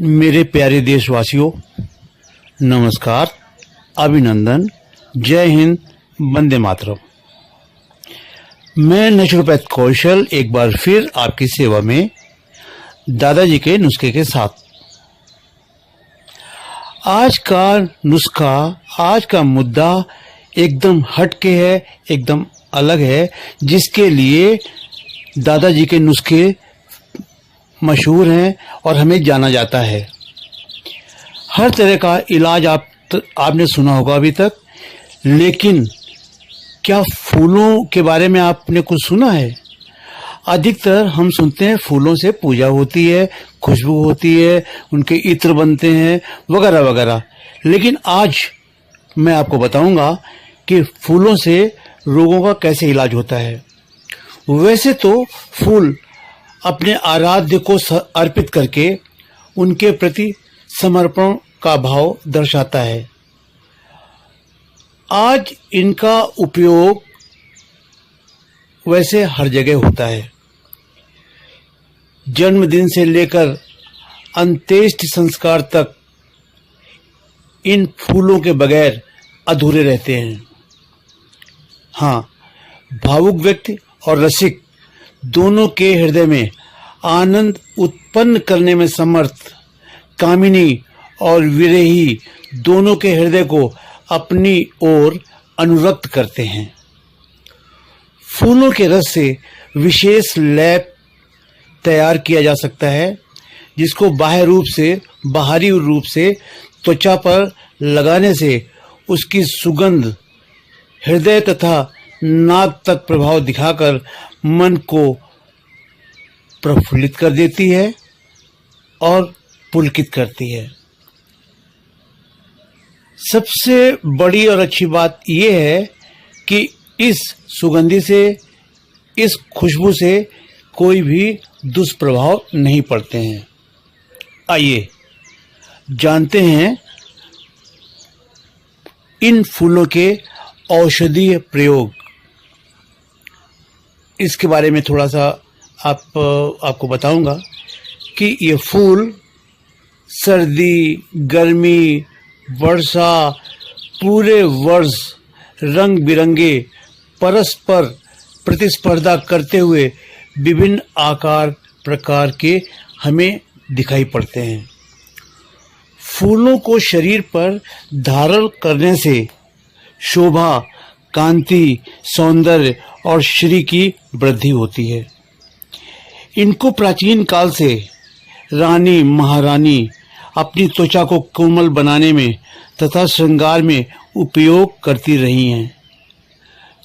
मेरे प्यारे देशवासियों, नमस्कार, अभिनंदन, जय हिंद, वंदे मातरम। मैं नेचुरोपैथ कौशल एक बार फिर आपकी सेवा में दादाजी के नुस्खे के साथ। आज का नुस्खा, आज का मुद्दा एकदम हटके है, एकदम अलग है, जिसके लिए दादाजी के नुस्खे मशहूर हैं और हमें जाना जाता है। हर तरह का इलाज आपने सुना होगा अभी तक, लेकिन क्या फूलों के बारे में आपने कुछ सुना है? अधिकतर हम सुनते हैं फूलों से पूजा होती है, खुशबू होती है, उनके इत्र बनते हैं वगैरह वगैरह। लेकिन आज मैं आपको बताऊंगा कि फूलों से रोगों का कैसे इलाज होता है। वैसे तो फूल अपने आराध्य को अर्पित करके उनके प्रति समर्पण का भाव दर्शाता है। आज इनका उपयोग वैसे हर जगह होता है। जन्मदिन से लेकर अंत्येष्टि संस्कार तक इन फूलों के बगैर अधूरे रहते हैं। हाँ, भावुक व्यक्ति और रसिक दोनों के हृदय में आनंद उत्पन्न करने में समर्थ कामिनी और विरही दोनों के हृदय को अपनी ओर अनुरक्त करते हैं। फूलों के रस से विशेष लेप तैयार किया जा सकता है, जिसको बाहरी रूप से त्वचा पर लगाने से उसकी सुगंध हृदय तथा नाक तक प्रभाव दिखाकर मन को प्रफुल्लित कर देती है और पुलकित करती है। सबसे बड़ी और अच्छी बात यह है कि इस सुगंधि से, इस खुशबू से कोई भी दुष्प्रभाव नहीं पड़ते हैं। आइए जानते हैं इन फूलों के औषधीय प्रयोग। इसके बारे में थोड़ा सा आपको बताऊंगा कि ये फूल सर्दी, गर्मी, वर्षा, पूरे वर्ष रंग बिरंगे परस्पर प्रतिस्पर्धा करते हुए विभिन्न आकार प्रकार के हमें दिखाई पड़ते हैं। फूलों को शरीर पर धारण करने से शोभा, कांति, सौंदर्य और श्री की वृद्धि होती है। इनको प्राचीन काल से रानी महारानी अपनी त्वचा को कोमल बनाने में तथा श्रृंगार में उपयोग करती रही हैं।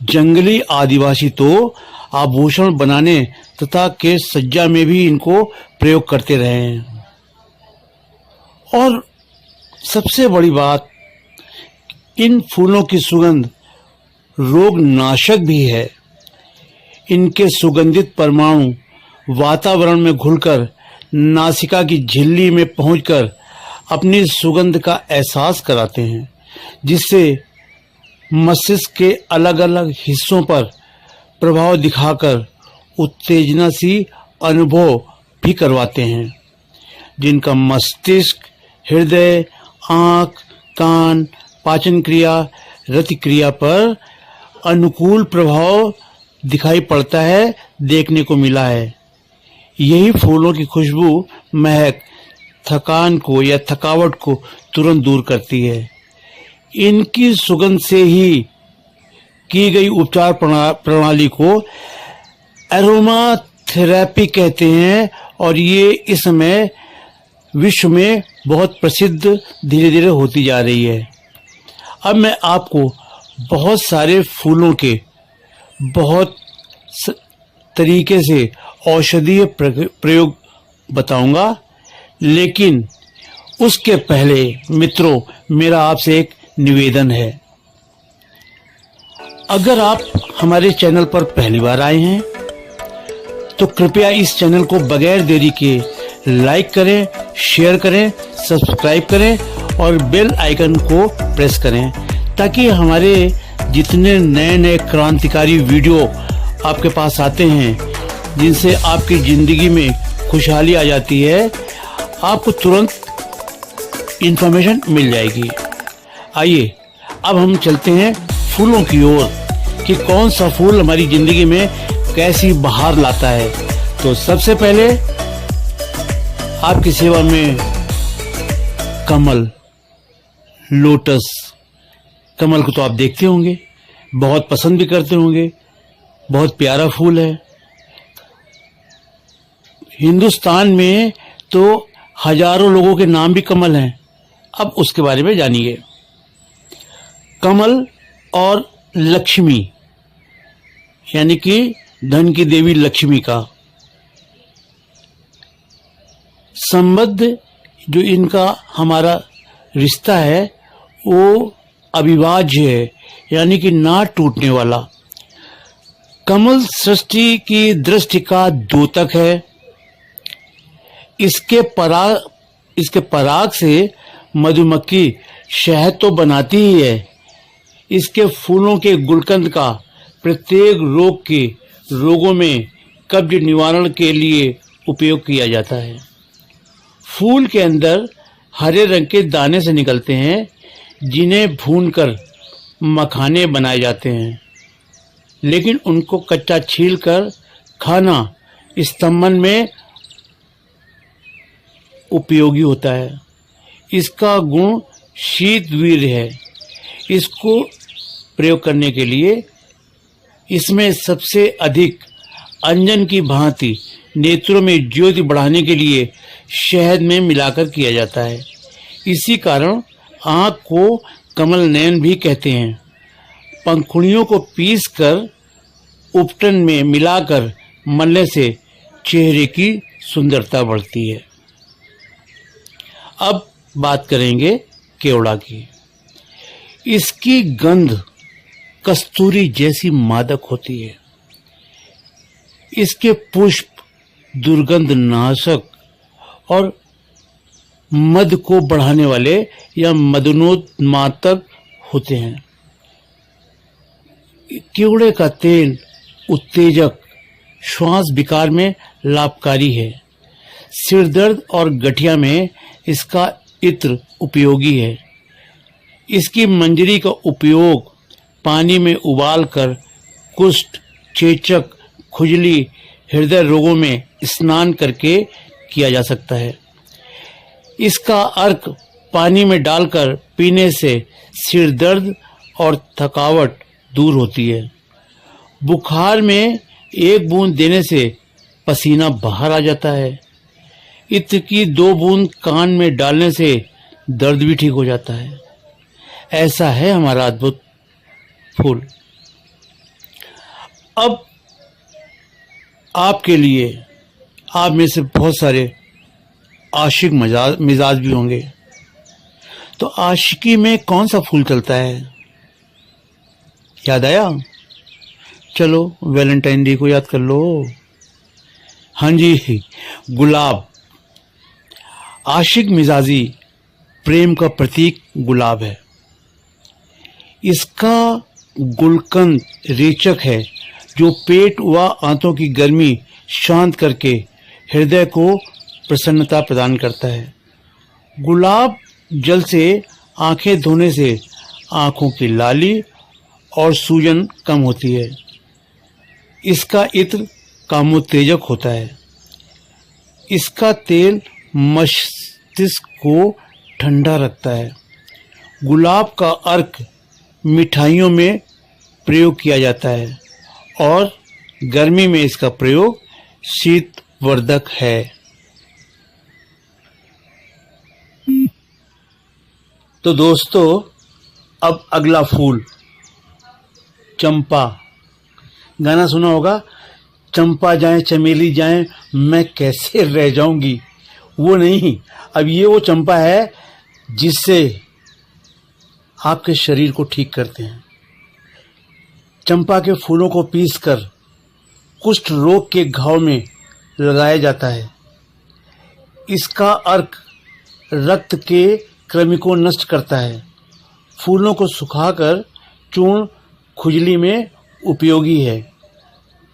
जंगली आदिवासी तो आभूषण बनाने तथा केश सज्जा में भी इनको प्रयोग करते रहे हैं। और सबसे बड़ी बात, इन फूलों की सुगंध रोग नाशक भी है। इनके सुगंधित परमाणु वातावरण में घुलकर नासिका की झिल्ली में पहुंचकर अपनी सुगंध का एहसास कराते हैं, जिससे मस्तिष्क के अलग अलग हिस्सों पर प्रभाव दिखाकर उत्तेजना सी अनुभव भी करवाते हैं, जिनका मस्तिष्क, हृदय, आँख, कान, पाचन क्रिया, रति क्रिया पर अनुकूल प्रभाव दिखाई पड़ता है, देखने को मिला है। यही फूलों की खुशबू, महक थकान को या थकावट को तुरंत दूर करती है। इनकी सुगंध से ही की गई उपचार प्रणाली को एरोमा थेरेपी कहते हैं और ये इस समय विश्व में बहुत प्रसिद्ध धीरे धीरे होती जा रही है। अब मैं आपको बहुत सारे फूलों के बहुत तरीके से औषधीय प्रयोग बताऊंगा, लेकिन उसके पहले मित्रों, मेरा आपसे एक निवेदन है। अगर आप हमारे चैनल पर पहली बार आए हैं तो कृपया इस चैनल को बगैर देरी के लाइक करें, शेयर करें, सब्सक्राइब करें और बेल आइकन को प्रेस करें, ताकि हमारे जितने नए नए क्रांतिकारी वीडियो आपके पास आते हैं, जिनसे आपकी जिंदगी में खुशहाली आ जाती है, आपको तुरंत इंफॉर्मेशन मिल जाएगी। आइए अब हम चलते हैं फूलों की ओर कि कौन सा फूल हमारी जिंदगी में कैसी बहार लाता है। तो सबसे पहले आपकी सेवा में कमल, लोटस। कमल को तो आप देखते होंगे, बहुत पसंद भी करते होंगे, बहुत प्यारा फूल है। हिंदुस्तान में तो हजारों लोगों के नाम भी कमल हैं। अब उसके बारे में जानिए। कमल और लक्ष्मी यानी कि धन की देवी लक्ष्मी का संबंध, जो इनका हमारा रिश्ता है वो अविभाज्य है, यानी कि ना टूटने वाला। कमल सृष्टि की दृष्टि का द्योतक है। इसके पराग से मधुमक्खी शहद तो बनाती ही है। इसके फूलों के गुलकंद का प्रत्येक रोगों में कब्ज निवारण के लिए उपयोग किया जाता है। फूल के अंदर हरे रंग के दाने से निकलते हैं, जिन्हें भूनकर मखाने बनाए जाते हैं, लेकिन उनको कच्चा छीलकर खाना स्तंभन में उपयोगी होता है। इसका गुण शीतवीर है। इसको प्रयोग करने के लिए इसमें सबसे अधिक अंजन की भांति नेत्रों में ज्योति बढ़ाने के लिए शहद में मिलाकर किया जाता है। इसी कारण आँख को कमल नयन भी कहते हैं। पंखुड़ियों को पीसकर उपटन में मिलाकर मलने से चेहरे की सुंदरता बढ़ती है। अब बात करेंगे केवड़ा की। इसकी गंध कस्तूरी जैसी मादक होती है। इसके पुष्प दुर्गंध नाशक और मद को बढ़ाने वाले या मदनोन्मादक होते हैं। केवड़े का तेल उत्तेजक, श्वास विकार में लाभकारी है। सिरदर्द और गठिया में इसका इत्र उपयोगी है। इसकी मंजरी का उपयोग पानी में उबालकर कुष्ठ, चेचक, खुजली, हृदय रोगों में स्नान करके किया जा सकता है। इसका अर्क पानी में डालकर पीने से सिर दर्द और थकावट दूर होती है। बुखार में 1 बूंद देने से पसीना बाहर आ जाता है। इत्र की 2 बूंद कान में डालने से दर्द भी ठीक हो जाता है। ऐसा है हमारा अद्भुत फूल। अब आपके लिए, आप में से बहुत सारे आशिक मिजाज भी होंगे, तो आशिकी में कौन सा फूल चलता है? याद आया? चलो वैलेंटाइन डे को याद कर लो। हाँ जी, गुलाब। आशिक मिजाजी प्रेम का प्रतीक गुलाब है। इसका गुलकंद रेचक है, जो पेट व आंतों की गर्मी शांत करके हृदय को प्रसन्नता प्रदान करता है। गुलाब जल से आंखें धोने से आंखों की लाली और सूजन कम होती है। इसका इत्र कामोत्तेजक होता है। इसका तेल मस्तिष्क को ठंडा रखता है। गुलाब का अर्क मिठाइयों में प्रयोग किया जाता है और गर्मी में इसका प्रयोग शीतवर्धक है। तो दोस्तों, अब अगला फूल चंपा। गाना सुना होगा, चंपा जाए चमेली जाए मैं कैसे रह जाऊंगी। वो नहीं, अब ये वो चंपा है जिससे आपके शरीर को ठीक करते हैं। चंपा के फूलों को पीसकर कुष्ठ रोग के घाव में लगाया जाता है। इसका अर्क रक्त के कृमि को नष्ट करता है। फूलों को सुखाकर चूर्ण खुजली में उपयोगी है।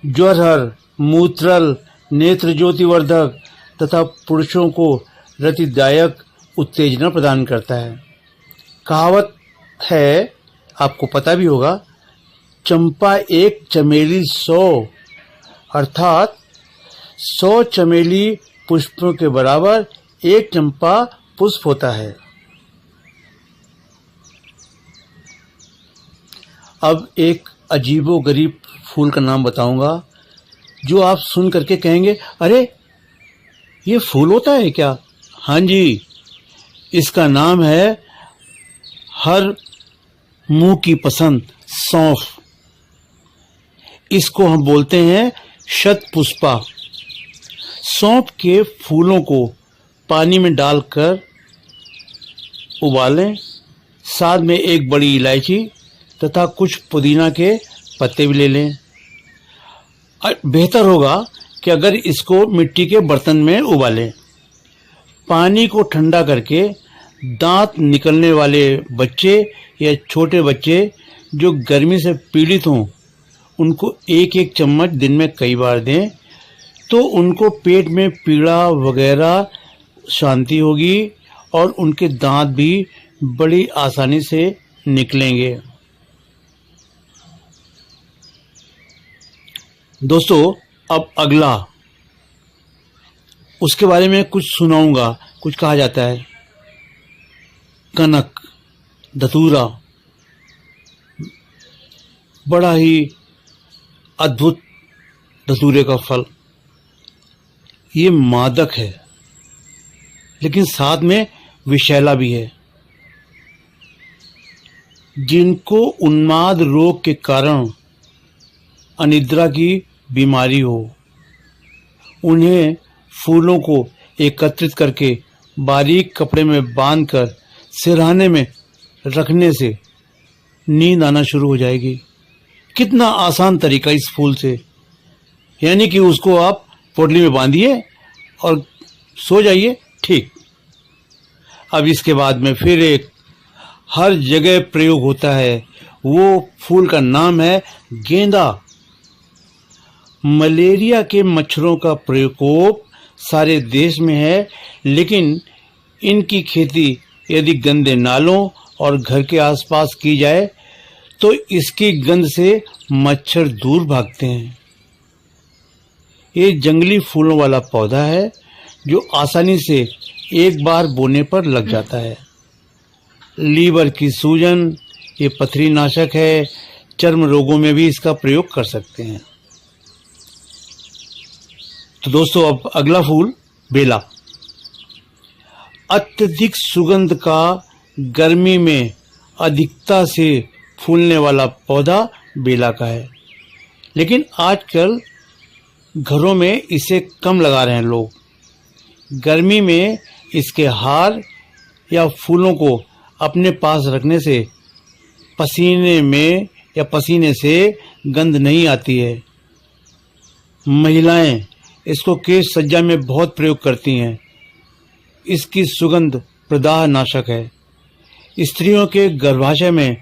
ज्वरहर, मूत्रल, नेत्र ज्योतिवर्धक तथा पुरुषों को रतिदायक उत्तेजना प्रदान करता है। कहावत है, आपको पता भी होगा, चंपा एक चमेली 100, अर्थात 100 चमेली पुष्पों के बराबर एक चंपा पुष्प होता है। अब एक अजीबोगरीब फूल का नाम बताऊंगा जो आप सुन करके कहेंगे, अरे ये फूल होता है क्या? हाँ जी, इसका नाम है हर मुंह की पसंद सौंफ। इसको हम बोलते हैं शतपुष्पा। सौंफ के फूलों को पानी में डालकर उबालें, साथ में एक बड़ी इलायची तथा कुछ पुदीना के पत्ते भी ले लें। बेहतर होगा कि अगर इसको मिट्टी के बर्तन में उबालें। पानी को ठंडा करके दांत निकलने वाले बच्चे या छोटे बच्चे जो गर्मी से पीड़ित हों, उनको एक एक चम्मच दिन में कई बार दें, तो उनको पेट में पीड़ा वगैरह शांति होगी और उनके दांत भी बड़ी आसानी से निकलेंगे। दोस्तों, अब अगला, उसके बारे में कुछ सुनाऊंगा। कुछ कहा जाता है कनक, धतूरा, बड़ा ही अद्भुत धतूरे का फल। ये मादक है लेकिन साथ में विषैला भी है। जिनको उन्माद रोग के कारण अनिद्रा की बीमारी हो, उन्हें फूलों को एकत्रित करके बारीक कपड़े में बांधकर सिरहाने में रखने से नींद आना शुरू हो जाएगी। कितना आसान तरीका इस फूल से, यानी कि उसको आप पोटली में बांधिए और सो जाइए, ठीक। अब इसके बाद में फिर एक हर जगह प्रयोग होता है, वो फूल का नाम है गेंदा। मलेरिया के मच्छरों का प्रकोप सारे देश में है, लेकिन इनकी खेती यदि गंदे नालों और घर के आसपास की जाए तो इसकी गंध से मच्छर दूर भागते हैं। ये जंगली फूलों वाला पौधा है जो आसानी से एक बार बोने पर लग जाता है। लीवर की सूजन, ये पथरी नाशक है। चर्म रोगों में भी इसका प्रयोग कर सकते हैं। तो दोस्तों, अब अगला फूल बेला। अत्यधिक सुगंध का गर्मी में अधिकता से फूलने वाला पौधा बेला का है, लेकिन आजकल घरों में इसे कम लगा रहे हैं लोग। गर्मी में इसके हार या फूलों को अपने पास रखने से पसीने में या पसीने से गंध नहीं आती है। महिलाएं इसको केश सज्जा में बहुत प्रयोग करती हैं। इसकी सुगंध प्रदाह नाशक है। स्त्रियों के गर्भाशय में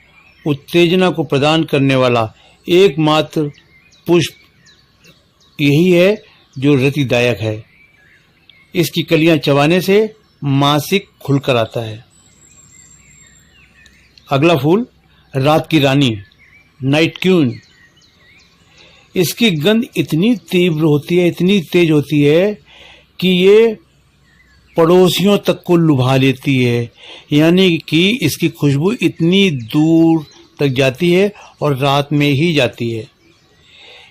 उत्तेजना को प्रदान करने वाला एकमात्र पुष्प यही है जो रतिदायक है। इसकी कलियां चबाने से मासिक खुलकर आता है। अगला फूल रात की रानी, नाइट क्वीन। इसकी गंध इतनी तीव्र होती है, इतनी तेज होती है कि ये पड़ोसियों तक को लुभा लेती है, यानी कि इसकी खुशबू इतनी दूर तक जाती है और रात में ही जाती है।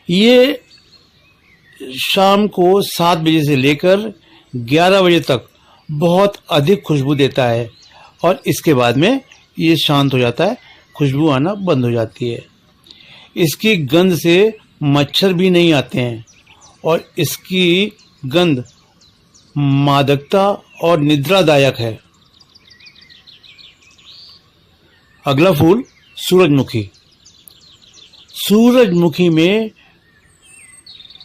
ये शाम को 7 बजे से लेकर 11 बजे तक बहुत अधिक खुशबू देता है और इसके बाद में ये शांत हो जाता है, खुशबू आना बंद हो जाती है। इसकी गंध से मच्छर भी नहीं आते हैं और इसकी गंध मादकता और निद्रादायक है। अगला फूल सूरजमुखी। सूरजमुखी में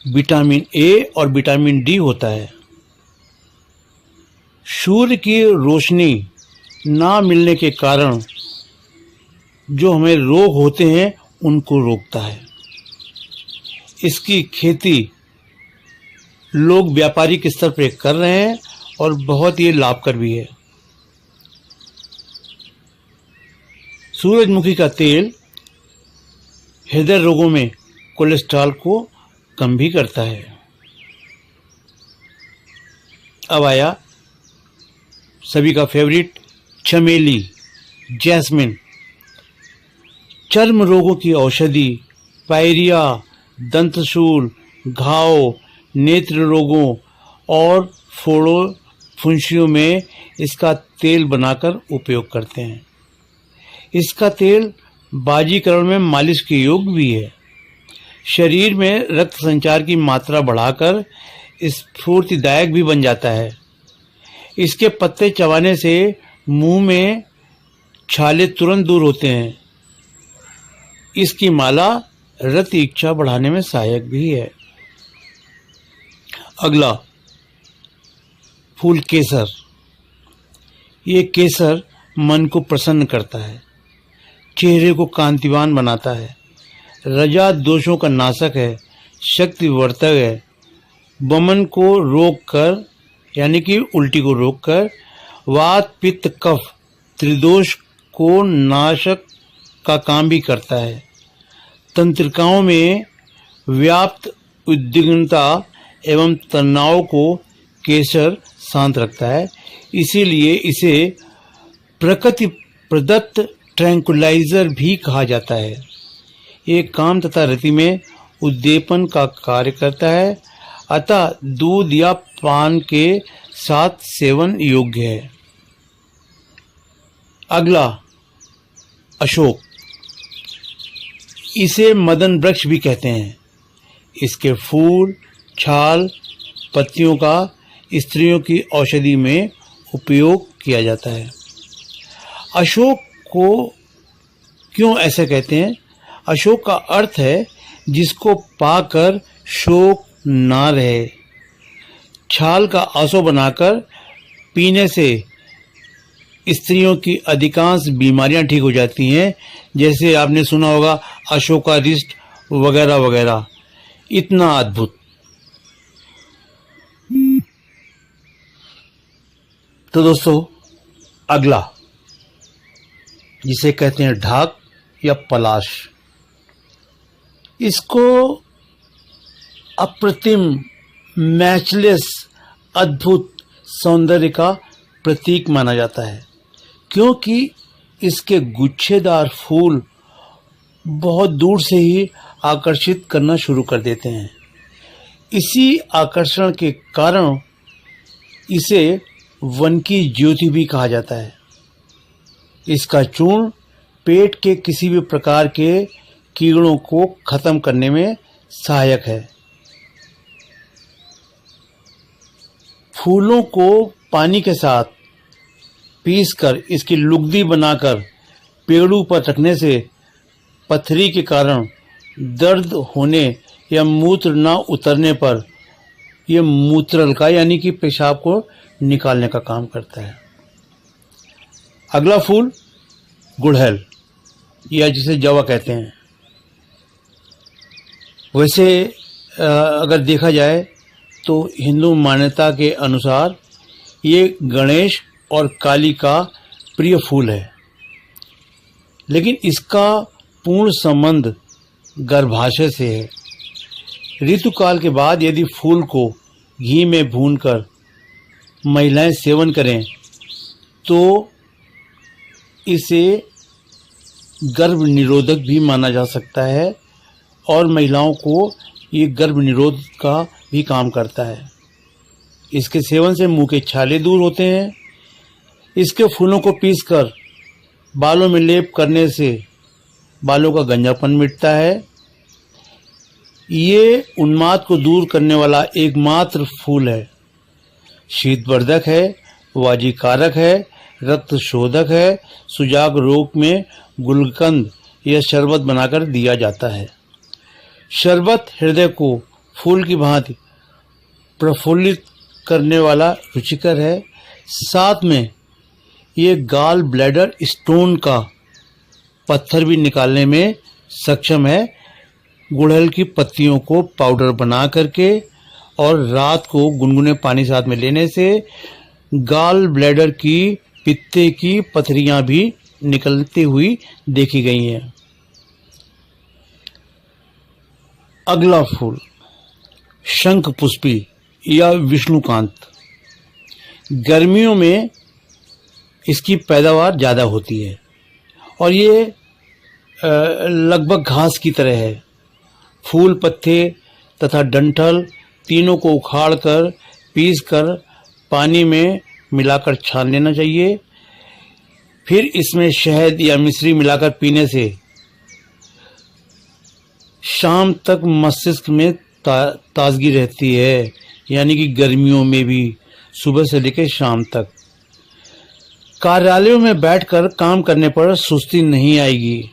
विटामिन ए और विटामिन डी होता है। सूर्य की रोशनी ना मिलने के कारण जो हमें रोग होते हैं उनको रोकता है। इसकी खेती लोग व्यापारिक स्तर पर कर रहे हैं और बहुत ही लाभकर भी है। सूरजमुखी का तेल हृदय रोगों में कोलेस्ट्रॉल को कम भी करता है। अब आया सभी का फेवरेट चमेली, जैस्मिन। चर्म रोगों की औषधि, पायरिया, दंतशूल, घाव, नेत्र रोगों और फोड़ों फुंसियों में इसका तेल बनाकर उपयोग करते हैं। इसका तेल बाजीकरण में मालिश के योग्य भी है। शरीर में रक्त संचार की मात्रा बढ़ाकर स्फूर्तिदायक भी बन जाता है। इसके पत्ते चबाने से मुंह में छाले तुरंत दूर होते हैं। इसकी माला रक्त इच्छा बढ़ाने में सहायक भी है। अगला फूल केसर। ये केसर मन को प्रसन्न करता है, चेहरे को कांतिवान बनाता है, रजा दोषों का नाशक है, शक्तिवर्धक है, वमन को रोककर यानी कि उल्टी को रोककर वात पित्त कफ त्रिदोष को नाशक का काम भी करता है। तंत्रिकाओं में व्याप्त उद्विग्नता एवं तनाव को केसर शांत रखता है। इसीलिए इसे प्रकृति प्रदत्त ट्रैंकुलाइजर भी कहा जाता है। ये काम तथा रति में उद्दीपन का कार्य करता है, अतः दूध या पान के साथ सेवन योग्य है। अगला अशोक। इसे मदन वृक्ष भी कहते हैं। इसके फूल, छाल, पत्तियों का स्त्रियों की औषधि में उपयोग किया जाता है। अशोक को क्यों ऐसे कहते हैं? अशोक का अर्थ है जिसको पाकर शोक ना रहे। छाल का आसो बनाकर पीने से स्त्रियों की अधिकांश बीमारियां ठीक हो जाती हैं, जैसे आपने सुना होगा अशोकारिष्ट वगैरह वगैरह। इतना अद्भुत। तो दोस्तों, अगला जिसे कहते हैं ढाक या पलाश। इसको अप्रतिम, मैचलेस, अद्भुत सौंदर्य का प्रतीक माना जाता है, क्योंकि इसके गुच्छेदार फूल बहुत दूर से ही आकर्षित करना शुरू कर देते हैं। इसी आकर्षण के कारण इसे वन की ज्योति भी कहा जाता है। इसका चूर्ण पेट के किसी भी प्रकार के कीड़ों को खत्म करने में सहायक है। फूलों को पानी के साथ पीसकर इसकी लुगदी बनाकर पेड़ों पर रखने से पथरी के कारण दर्द होने या मूत्र न उतरने पर यह मूत्रल का यानी कि पेशाब को निकालने का काम करता है। अगला फूल गुड़हल या जिसे जवा कहते हैं। वैसे अगर देखा जाए तो हिंदू मान्यता के अनुसार ये गणेश और काली का प्रिय फूल है, लेकिन इसका पूर्ण संबंध गर्भाशय से है। ऋतुकाल के बाद यदि फूल को घी में भूनकर महिलाएं सेवन करें तो इसे गर्भ निरोधक भी माना जा सकता है और महिलाओं को ये गर्भ निरोध का भी काम करता है। इसके सेवन से मुंह के छाले दूर होते हैं। इसके फूलों को पीसकर बालों में लेप करने से बालों का गंजापन मिटता है। ये उन्माद को दूर करने वाला एकमात्र फूल है। शीतवर्धक है, वाजीकारक है, रक्त शोधक है। सुजाग रोग में गुलकंद या शरबत बनाकर दिया जाता है। शरबत हृदय को फूल की भांति प्रफुल्लित करने वाला रुचिकर है। साथ में ये गाल ब्लैडर स्टोन का पत्थर भी निकालने में सक्षम है। गुड़हल की पत्तियों को पाउडर बना करके और रात को गुनगुने पानी साथ में लेने से गाल ब्लैडर की पित्ते की पथरियां भी निकलती हुई देखी गई हैं। अगला फूल शंख पुष्पी या विष्णुकांत। गर्मियों में इसकी पैदावार ज़्यादा होती है और ये लगभग घास की तरह है। फूल, पत्ते तथा डंठल तीनों को उखाड़कर पीसकर पानी में मिलाकर छान लेना चाहिए। फिर इसमें शहद या मिश्री मिलाकर पीने से शाम तक मस्तिष्क में ताजगी रहती है, यानी कि गर्मियों में भी सुबह से लेकर शाम तक। कार्यालयों में बैठकर काम करने पर सुस्ती नहीं आएगी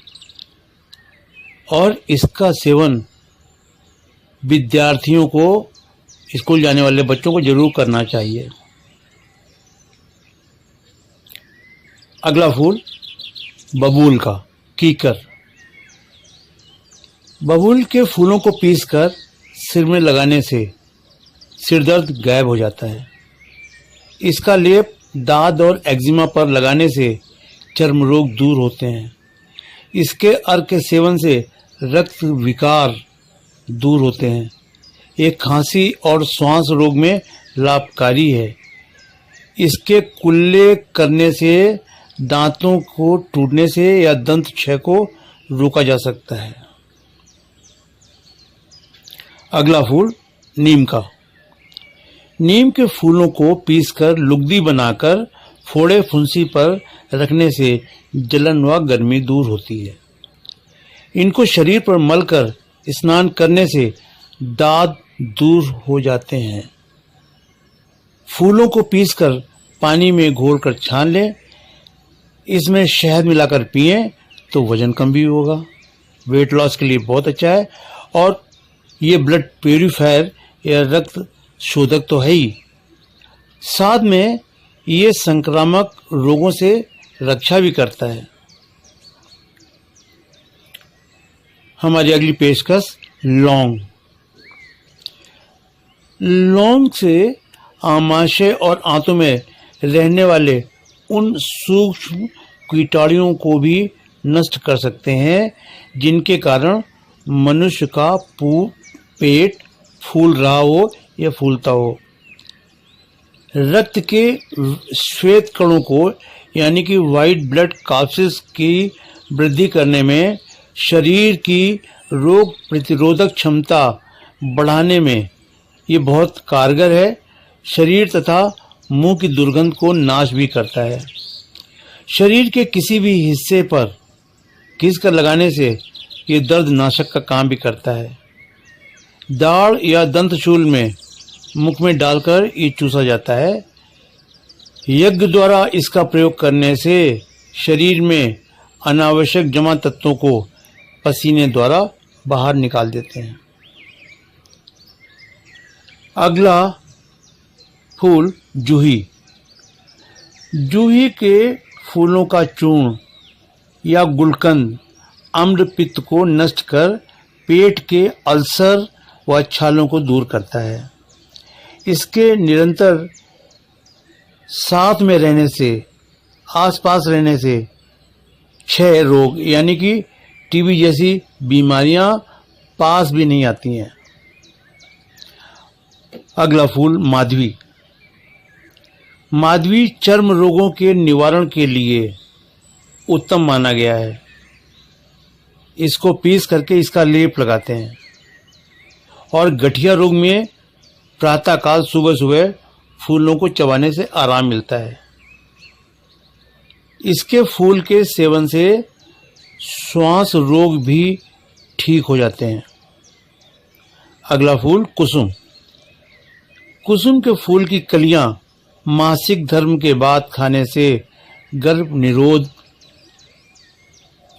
और इसका सेवन विद्यार्थियों को, स्कूल जाने वाले बच्चों को जरूर करना चाहिए। अगला फूल बबूल का कीकर। बबूल के फूलों को पीसकर सिर में लगाने से सिर दर्द गायब हो जाता है। इसका लेप दाद और एक्जिमा पर लगाने से चर्म रोग दूर होते हैं। इसके अर्क के सेवन से रक्त विकार दूर होते हैं। एक खांसी और श्वास रोग में लाभकारी है। इसके कुल्ले करने से दांतों को टूटने से या दंत क्षय को रोका जा सकता है। अगला फूल नीम का। नीम के फूलों को पीसकर लुगदी बनाकर फोड़े फुंसी पर रखने से जलन व गर्मी दूर होती है। इनको शरीर पर मलकर स्नान करने से दाद दूर हो जाते हैं। फूलों को पीसकर पानी में घोलकर छान लें। इसमें शहद मिलाकर पिएं तो वजन कम भी होगा। वेट लॉस के लिए बहुत अच्छा है और ये ब्लड प्यूरिफायर या रक्त शोधक तो है ही, साथ में ये संक्रामक रोगों से रक्षा भी करता है। हमारी अगली पेशकश लौंग। लौंग से आमाशय और आंतों में रहने वाले उन सूक्ष्म कीटाणुओं को भी नष्ट कर सकते हैं जिनके कारण मनुष्य का पेट फूल रहा हो या फूलता हो। रक्त के श्वेत कणों को यानी कि व्हाइट ब्लड कॉर्पसेस की वृद्धि करने में, शरीर की रोग प्रतिरोधक क्षमता बढ़ाने में ये बहुत कारगर है। शरीर तथा मुंह की दुर्गंध को नाश भी करता है। शरीर के किसी भी हिस्से पर घिसकर लगाने से ये दर्द नाशक का काम भी करता है। दाढ़ या दंतशूल में मुख में डालकर ये चूसा जाता है। यज्ञ द्वारा इसका प्रयोग करने से शरीर में अनावश्यक जमा तत्वों को पसीने द्वारा बाहर निकाल देते हैं। अगला फूल जूही। जूही के फूलों का चूर्ण या गुलकंद अम्ल पित्त को नष्ट कर पेट के अल्सर व छालों को दूर करता है। इसके निरंतर साथ में रहने से, आसपास रहने से क्षय रोग यानी कि टीबी जैसी बीमारियां पास भी नहीं आती हैं। अगला फूल माधवी। माधवी चर्म रोगों के निवारण के लिए उत्तम माना गया है। इसको पीस करके इसका लेप लगाते हैं और गठिया रोग में प्रातःकाल सुबह सुबह फूलों को चबाने से आराम मिलता है। इसके फूल के सेवन से श्वास रोग भी ठीक हो जाते हैं। अगला फूल कुसुम। कुसुम के फूल की कलियां मासिक धर्म के बाद खाने से गर्भ निरोध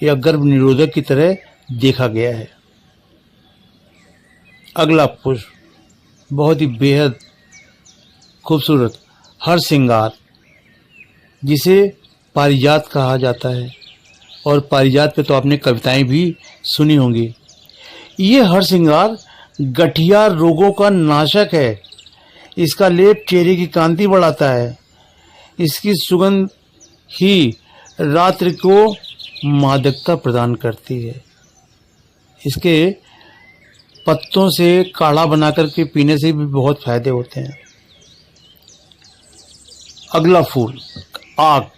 या गर्भ निरोधक की तरह देखा गया है। अगला पुष्प बहुत ही बेहद खूबसूरत हरसिंगार, जिसे पारिजात कहा जाता है और पारिजात पे तो आपने कविताएं भी सुनी होंगी। ये हरसिंगार गठिया रोगों का नाशक है। इसका लेप चेहरे की कांति बढ़ाता है। इसकी सुगंध ही रात्रि को मादकता प्रदान करती है। इसके पत्तों से काढ़ा बनाकर के पीने से भी बहुत फायदे होते हैं। अगला फूल आक।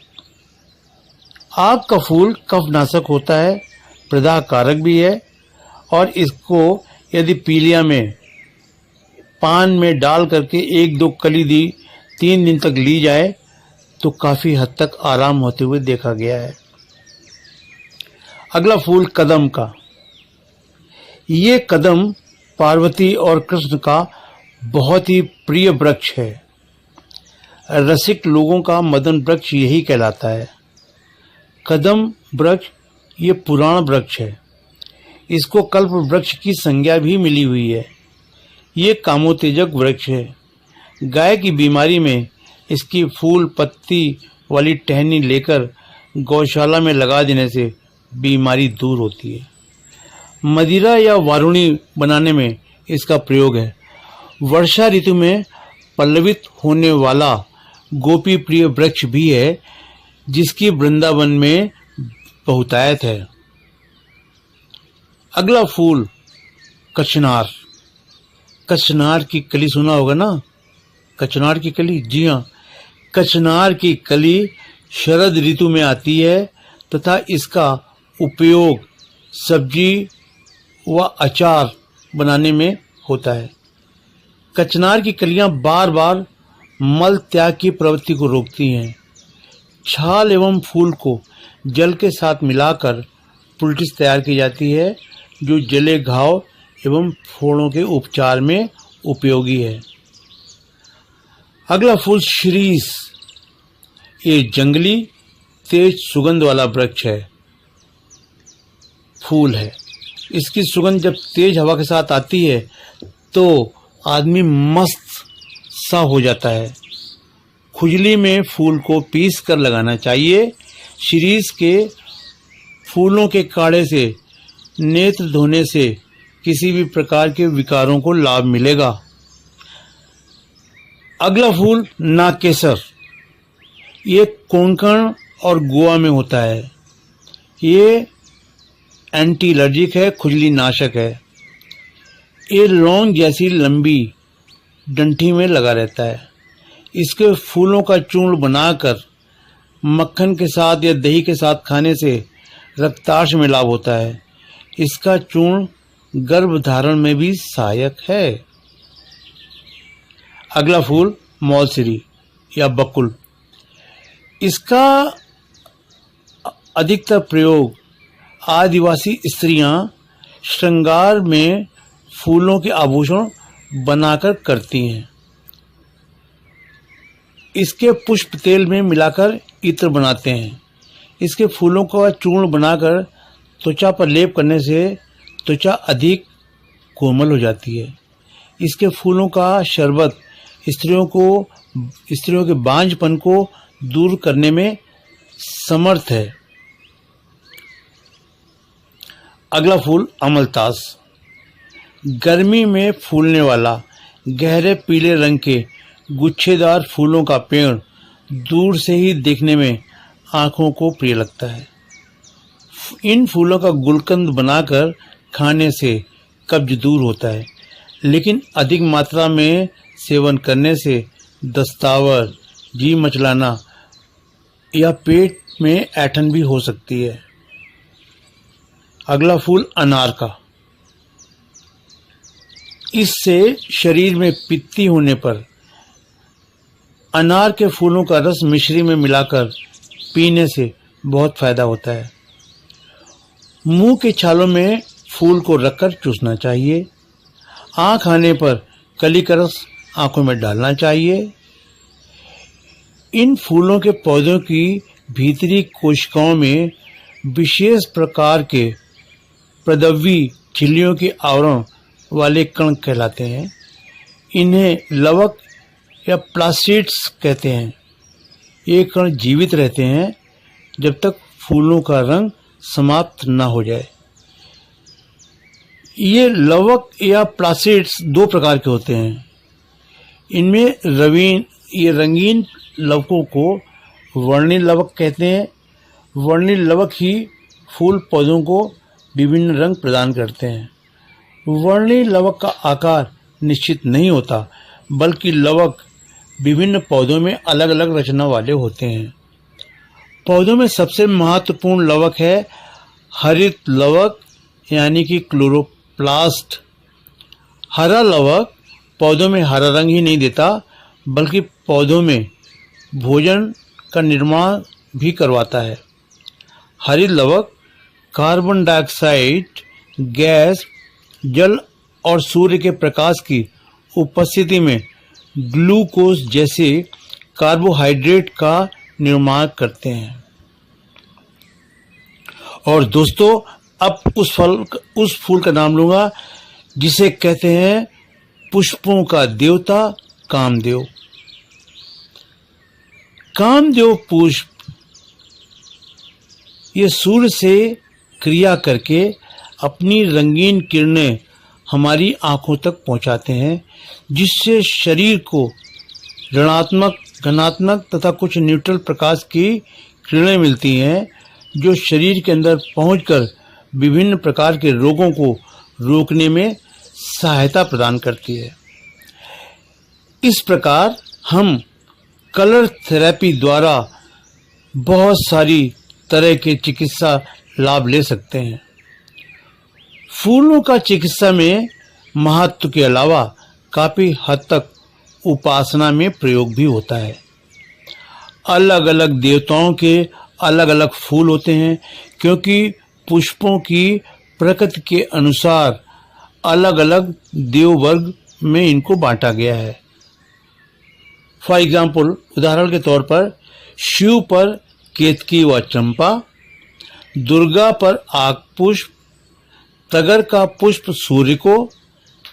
आक का फूल कफनाशक होता है, प्रदाह कारक भी है, और इसको यदि पीलिया में पान में डाल करके 1-2 कली दी 3 दिन तक ली जाए तो काफी हद तक आराम होते हुए देखा गया है। अगला फूल कदम का। ये कदम पार्वती और कृष्ण का बहुत ही प्रिय वृक्ष है। रसिक लोगों का मदन वृक्ष यही कहलाता है। कदम वृक्ष ये पुराण वृक्ष है। इसको कल्प वृक्ष की संज्ञा भी मिली हुई है। ये कामोत्तेजक वृक्ष है। गाय की बीमारी में इसकी फूल पत्ती वाली टहनी लेकर गौशाला में लगा देने से बीमारी दूर होती है। मदिरा या वारुणी बनाने में इसका प्रयोग है। वर्षा ऋतु में पल्लवित होने वाला गोपी प्रिय वृक्ष भी है, जिसकी वृंदावन में बहुतायत है। अगला फूल कचनार। कचनार की कली सुना होगा ना? कचनार की कली, जी हाँ, कचनार की कली शरद ऋतु में आती है तथा इसका उपयोग सब्जी व अचार बनाने में होता है। कचनार की कलियां बार बार मल त्याग की प्रवृत्ति को रोकती हैं। छाल एवं फूल को जल के साथ मिलाकर पुलटिस तैयार की जाती है, जो जले घाव एवं फोड़ों के उपचार में उपयोगी है। अगला फूल शिरीष। ये जंगली तेज सुगंध वाला वृक्ष है, फूल है। इसकी सुगंध जब तेज हवा के साथ आती है तो आदमी मस्त सा हो जाता है। खुजली में फूल को पीस कर लगाना चाहिए। शिरीष के फूलों के काढ़े से नेत्र धोने से किसी भी प्रकार के विकारों को लाभ मिलेगा। अगला फूल नागकेसर। ये कोंकण और गोवा में होता है। ये एंटी एलर्जिक है, खुजली नाशक है। ये लौंग जैसी लंबी डंठी में लगा रहता है। इसके फूलों का चूर्ण बनाकर मक्खन के साथ या दही के साथ खाने से रक्तार्श में लाभ होता है। इसका चूर्ण गर्भधारण में भी सहायक है। अगला फूल मौलसिरी या बकुल। इसका अधिकतर प्रयोग आदिवासी स्त्रियां श्रृंगार में फूलों के आभूषण बनाकर करती हैं। इसके पुष्प तेल में मिलाकर इत्र बनाते हैं। इसके फूलों का चूर्ण बनाकर त्वचा पर लेप करने से त्वचा अधिक कोमल हो जाती है। इसके फूलों का शरबत स्त्रियों के बांझपन को दूर करने में समर्थ है। अगला फूल अमलतास। गर्मी में फूलने वाला गहरे पीले रंग के गुच्छेदार फूलों का पेड़ दूर से ही देखने में आंखों को प्रिय लगता है। इन फूलों का गुलकंद बनाकर खाने से कब्ज दूर होता है, लेकिन अधिक मात्रा में सेवन करने से दस्तावर, जी मचलाना या पेट में ऐंठन भी हो सकती है। अगला फूल अनार का। इससे शरीर में पित्ती होने पर अनार के फूलों का रस मिश्री में मिलाकर पीने से बहुत फायदा होता है। मुंह के छालों में फूल को रखकर चूसना चाहिए। आँख आने पर कली का रस आंखों में डालना चाहिए। इन फूलों के पौधों की भीतरी कोशिकाओं में विशेष प्रकार के प्रदव्वी झिल्लियों के आवरण वाले कण कहलाते हैं। इन्हें लवक या प्लासिड्स कहते हैं। ये कण जीवित रहते हैं जब तक फूलों का रंग समाप्त न हो जाए। ये लवक या प्लासिड्स 2 प्रकार के होते हैं। इनमें ये रंगीन लवकों को वर्णी लवक कहते हैं। वर्णिल लवक ही फूल पौधों को विभिन्न रंग प्रदान करते हैं। वर्णिल लवक का आकार निश्चित नहीं होता, बल्कि लवक विभिन्न पौधों में अलग अलग रचना वाले होते हैं। पौधों में सबसे महत्वपूर्ण लवक है हरित लवक यानी कि क्लोरोप्लास्ट। हरा लवक पौधों में हरा रंग ही नहीं देता, बल्कि पौधों में भोजन का निर्माण भी करवाता है। हरित लवक कार्बन डाइऑक्साइड गैस, जल और सूर्य के प्रकाश की उपस्थिति में ग्लूकोज जैसे कार्बोहाइड्रेट का निर्माण करते हैं। और दोस्तों, अब उस फूल का नाम लूंगा जिसे कहते हैं पुष्पों का देवता कामदेव। कामदेव पुष्प ये सूर्य से क्रिया करके अपनी रंगीन किरणें हमारी आंखों तक पहुंचाते हैं, जिससे शरीर को ऋणात्मक, धनात्मक तथा कुछ न्यूट्रल प्रकाश की किरणें मिलती हैं, जो शरीर के अंदर पहुंचकर विभिन्न प्रकार के रोगों को रोकने में सहायता प्रदान करती है। इस प्रकार हम कलर थेरेपी द्वारा बहुत सारी तरह के चिकित्सा लाभ ले सकते हैं। फूलों का चिकित्सा में महत्व के अलावा काफी हद तक उपासना में प्रयोग भी होता है। अलग अलग देवताओं के अलग अलग फूल होते हैं, क्योंकि पुष्पों की प्रकृति के अनुसार अलग अलग देव वर्ग में इनको बांटा गया है। फॉर एग्जाम्पल, उदाहरण के तौर पर शिव पर केतकी व चंपा, दुर्गा पर आक पुष्प, तगर का पुष्प सूर्य को,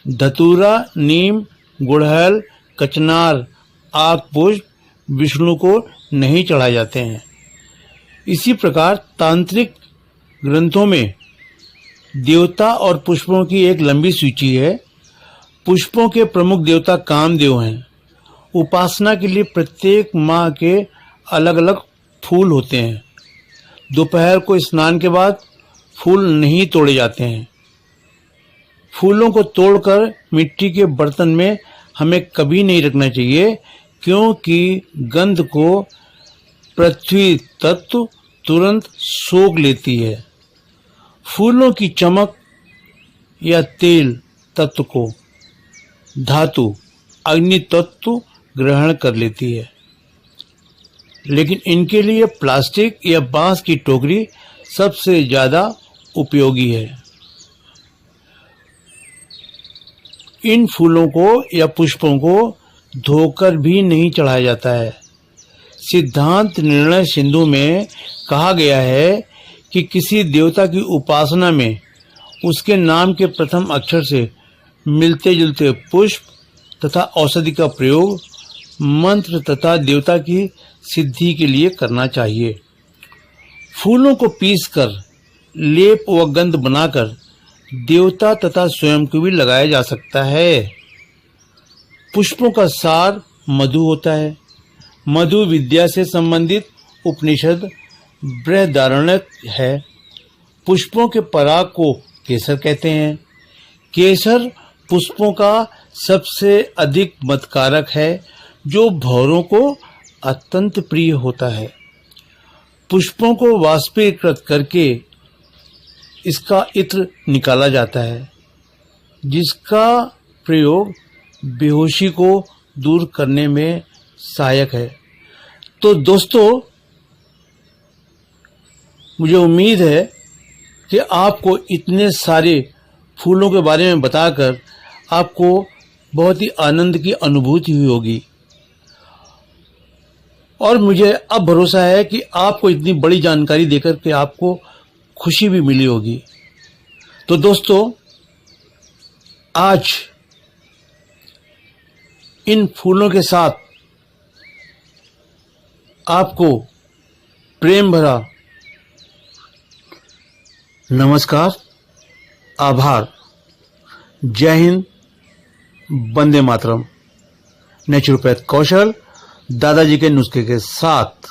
धतूरा, नीम, गुड़हल, कचनार, आक पुष्प विष्णु को नहीं चढ़ाए जाते हैं। इसी प्रकार तांत्रिक ग्रंथों में देवता और पुष्पों की एक लंबी सूची है। पुष्पों के प्रमुख देवता कामदेव हैं। उपासना के लिए प्रत्येक माह के अलग अलग फूल होते हैं। दोपहर को स्नान के बाद फूल नहीं तोड़े जाते हैं। फूलों को तोड़कर मिट्टी के बर्तन में हमें कभी नहीं रखना चाहिए, क्योंकि गंध को पृथ्वी तत्व तुरंत सोख लेती है। फूलों की चमक या तेल तत्व को धातु अग्नि तत्व ग्रहण कर लेती है, लेकिन इनके लिए प्लास्टिक या बांस की टोकरी सबसे ज्यादा उपयोगी है। इन फूलों को या पुष्पों को धोकर भी नहीं चढ़ाया जाता है। सिद्धांत निर्णय सिंधु में कहा गया है कि किसी देवता की उपासना में उसके नाम के प्रथम अक्षर से मिलते जुलते पुष्प तथा औषधि का प्रयोग मंत्र तथा देवता की सिद्धि के लिए करना चाहिए। फूलों को पीसकर लेप व गंध बनाकर देवता तथा स्वयं को भी लगाया जा सकता है। पुष्पों का सार मधु होता है। मधु विद्या से संबंधित उपनिषद बृहदारण्यक है। पुष्पों के पराग को केसर कहते हैं। केसर पुष्पों का सबसे अधिक मदकारक है, जो भौरों को अत्यंत प्रिय होता है। पुष्पों को वाष्पीकृत करके इसका इत्र निकाला जाता है, जिसका प्रयोग बेहोशी को दूर करने में सहायक है। तो दोस्तों, मुझे उम्मीद है कि आपको इतने सारे फूलों के बारे में बताकर आपको बहुत ही आनंद की अनुभूति हुई होगी, और मुझे अब भरोसा है कि आपको इतनी बड़ी जानकारी देकर के आपको खुशी भी मिली होगी। तो दोस्तों, आज इन फूलों के साथ आपको प्रेम भरा नमस्कार, आभार, जय हिंद, वंदे मातरम। नेचुरोपैथ कौशल दादाजी के नुस्खे के साथ।